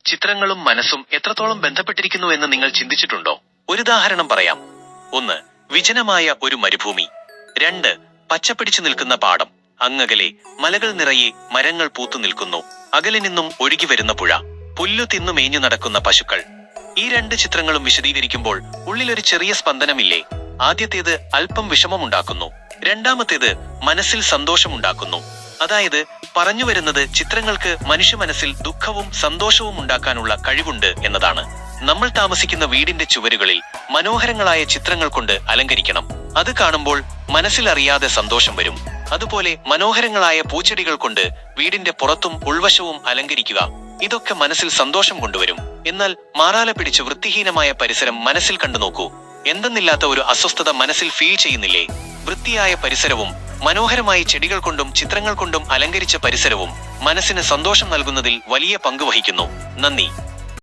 ചിത്രങ്ങളും മനസ്സും എത്രത്തോളം ബന്ധപ്പെട്ടിരിക്കുന്നു എന്ന് നിങ്ങൾ ചിന്തിച്ചിട്ടുണ്ടോ? ഒരുദാഹരണം പറയാം. 1. വിജനമായ ഒരു മരുഭൂമി. 2. പച്ചപ്പിടിച്ചു നിൽക്കുന്ന പാടം. അങ്ങകലെ മലകൾ നിറയെ മരങ്ങൾ പൂത്തു നിൽക്കുന്നു. അകലെ നിന്നും ഒഴുകി വരുന്ന പുഴ. പുല്ലു തിന്നു മേഞ്ഞു നടക്കുന്ന പശുക്കൾ. ഈ 2 ചിത്രങ്ങളും വിശദീകരിക്കുമ്പോൾ ഉള്ളിലൊരു ചെറിയ സ്പന്ദനമില്ലേ? ആദ്യത്തേത് അല്പം വിഷമമുണ്ടാക്കുന്നു, രണ്ടാമത്തേത് മനസ്സിൽ സന്തോഷമുണ്ടാക്കുന്നു. അതായത് പറഞ്ഞു വരുന്നത് ചിത്രങ്ങൾക്ക് മനുഷ്യ മനസ്സിൽ ദുഃഖവും സന്തോഷവും ഉണ്ടാക്കാനുള്ള കഴിവുണ്ട് എന്നതാണ്. നമ്മൾ താമസിക്കുന്ന വീടിന്റെ ചുവരുകളിൽ മനോഹരങ്ങളായ ചിത്രങ്ങൾ കൊണ്ട് അലങ്കരിക്കണം. അത് കാണുമ്പോൾ മനസ്സിൽ അറിയാതെ സന്തോഷം വരും. അതുപോലെ മനോഹരങ്ങളായ പൂച്ചെടികൾ കൊണ്ട് വീടിന്റെ പുറത്തും ഉൾവശവും അലങ്കരിക്കുക. ഇതൊക്കെ മനസ്സിൽ സന്തോഷം കൊണ്ടുവരും. എന്നാൽ മാറാല പിടിച്ച് വൃത്തിഹീനമായ പരിസരം മനസ്സിൽ കണ്ടു നോക്കൂ. എന്തെന്നില്ലാത്ത ഒരു അസ്വസ്ഥത മനസ്സിൽ ഫീൽ ചെയ്യുന്നില്ലേ? വൃത്തിയായ പരിസരവും മനോഹരമായ ചെടികൾ കൊണ്ടും ചിത്രങ്ങൾ കൊണ്ടും അലങ്കരിച്ച പരിസരവും മനസ്സിന് സന്തോഷം നൽകുന്നതിൽ വലിയ പങ്ക് വഹിക്കുന്നു. നന്ദി.